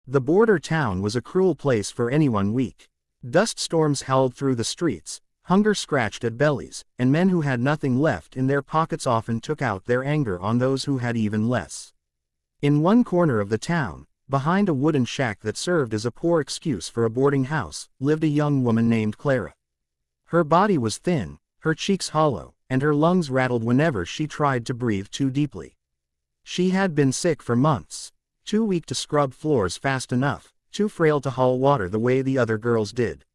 The border town was a cruel place for anyone weak. Dust storms howled through the streets, hunger scratched at bellies, and men who had nothing left in their pockets often took out their anger on those who had even less. In one corner of the town, behind a wooden shack that served as a poor excuse for a boarding house, lived a young woman named Clara. Her body was thin, her cheeks hollow, and her lungs rattled whenever she tried to breathe too deeply. She had been sick for months, too weak to scrub floors fast enough, too frail to haul water the way the other girls did.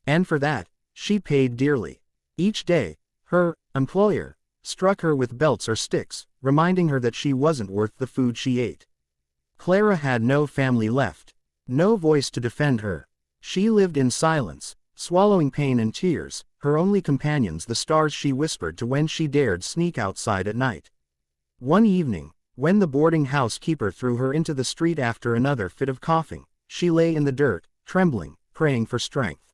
And for that, she paid dearly. Each day, her employer struck her with belts or sticks, reminding her that she wasn't worth the food she ate. Clara had no family left, no voice to defend her. She lived in silence, swallowing pain and tears, her only companions the stars she whispered to when she dared sneak outside at night. One evening, when the boarding house keeper threw her into the street after another fit of coughing, she lay in the dirt, trembling, praying for strength.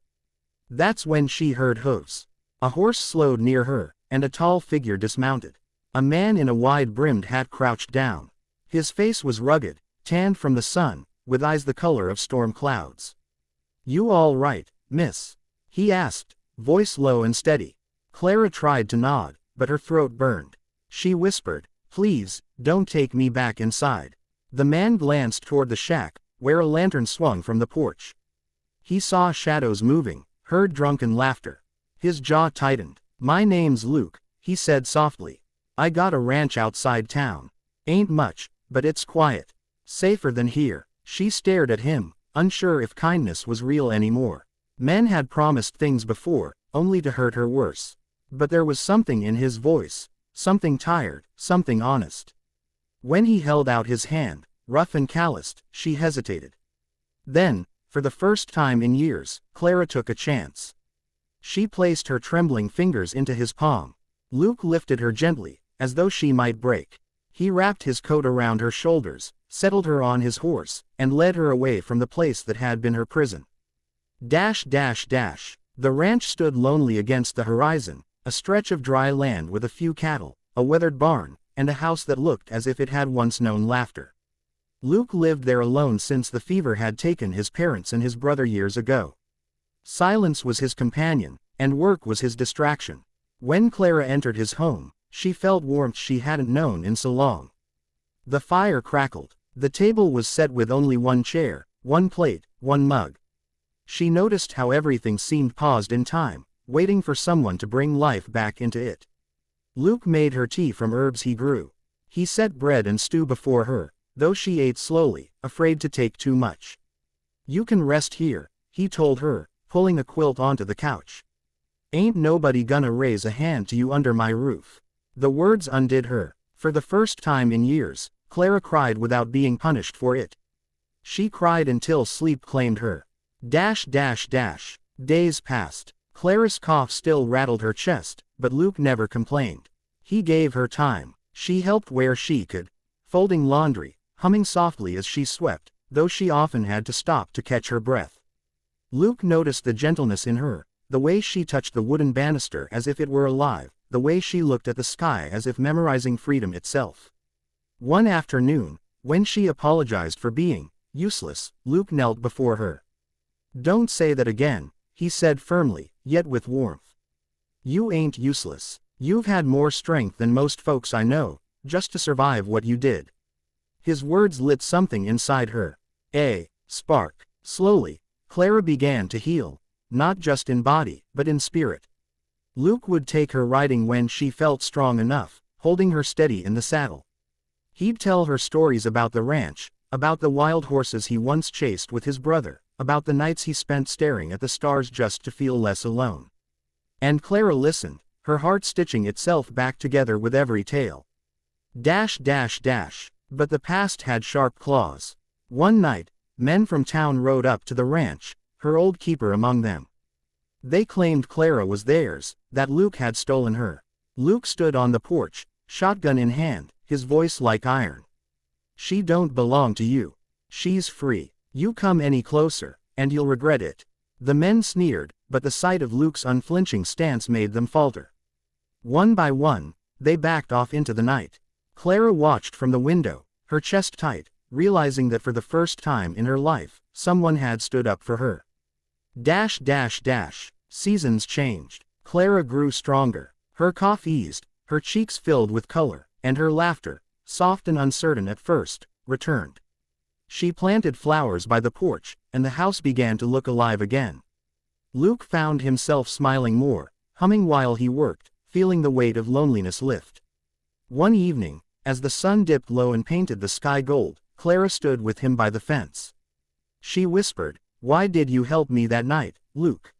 That's when she heard hooves. A horse slowed near her, and a tall figure dismounted. A man in a wide-brimmed hat crouched down. His face was rugged, tanned from the sun, with eyes the color of storm clouds. "You all right, miss?" he asked, voice low and steady. Clara tried to nod, but her throat burned. She whispered, "Please, don't take me back inside." The man glanced toward the shack, where a lantern swung from the porch. He saw shadows moving, heard drunken laughter. His jaw tightened. "My name's Luke," he said softly. "I got a ranch outside town. Ain't much, but it's quiet. Safer than here." She stared at him, unsure if kindness was real anymore. Men had promised things before, only to hurt her worse. But there was something in his voice, something tired, something honest. When he held out his hand, rough and calloused, she hesitated. Then, for the first time in years, Clara took a chance. She placed her trembling fingers into his palm. Luke lifted her gently, as though she might break. He wrapped his coat around her shoulders, settled her on his horse, and led her away from the place that had been her prison. The ranch stood lonely against the horizon, a stretch of dry land with a few cattle, a weathered barn, and a house that looked as if it had once known laughter. Luke lived there alone since the fever had taken his parents and his brother years ago. Silence was his companion, and work was his distraction. When Clara entered his home, she felt warmth she hadn't known in so long. The fire crackled. The table was set with only one chair, one plate, one mug. She noticed how everything seemed paused in time, waiting for someone to bring life back into it. Luke made her tea from herbs he grew. He set bread and stew before her, though she ate slowly, afraid to take too much. "You can rest here," he told her, pulling a quilt onto the couch. "Ain't nobody gonna raise a hand to you under my roof." The words undid her. For the first time in years, Clara cried without being punished for it. She cried until sleep claimed her. Days passed. Clara's cough still rattled her chest, but Luke never complained. He gave her time. She helped where she could, folding laundry, humming softly as she swept, though she often had to stop to catch her breath. Luke noticed the gentleness in her, the way she touched the wooden banister as if it were alive, the way she looked at the sky as if memorizing freedom itself. One afternoon, when she apologized for being useless, Luke knelt before her. "Don't say that again," he said firmly, yet with warmth. "You ain't useless. You've had more strength than most folks I know, just to survive what you did." His words lit something inside her. A spark. Slowly, Clara began to heal, not just in body, but in spirit. Luke would take her riding when she felt strong enough, holding her steady in the saddle. He'd tell her stories about the ranch, about the wild horses he once chased with his brother, about the nights he spent staring at the stars just to feel less alone. And Clara listened, her heart stitching itself back together with every tale. But the past had sharp claws. One night, men from town rode up to the ranch, her old keeper among them. They claimed Clara was theirs, that Luke had stolen her. Luke stood on the porch, shotgun in hand, his voice like iron. "She don't belong to you. She's free. You come any closer, and you'll regret it." The men sneered, but the sight of Luke's unflinching stance made them falter. One by one, they backed off into the night. Clara watched from the window, her chest tight, realizing that for the first time in her life, someone had stood up for her. Seasons changed. Clara grew stronger. Her cough eased, her cheeks filled with color, and her laughter, soft and uncertain at first, returned. She planted flowers by the porch, and the house began to look alive again. Luke found himself smiling more, humming while he worked, feeling the weight of loneliness lift. One evening, as the sun dipped low and painted the sky gold, Clara stood with him by the fence. She whispered, "Why did you help me that night, Luke?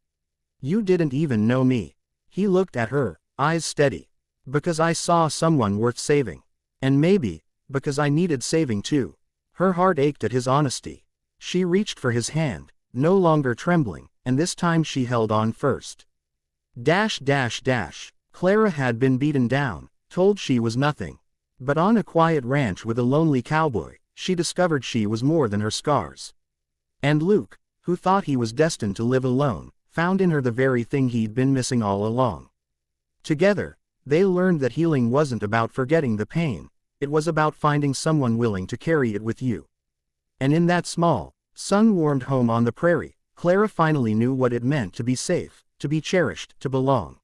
You didn't even know me." He looked at her, eyes steady. "Because I saw someone worth saving. And maybe, because I needed saving too." Her heart ached at his honesty. She reached for his hand, no longer trembling, and this time she held on first. Clara had been beaten down, told she was nothing. But on a quiet ranch with a lonely cowboy, she discovered she was more than her scars. And Luke, who thought he was destined to live alone, found in her the very thing he'd been missing all along. Together, they learned that healing wasn't about forgetting the pain, it was about finding someone willing to carry it with you. And in that small, sun-warmed home on the prairie, Clara finally knew what it meant to be safe, to be cherished, to belong.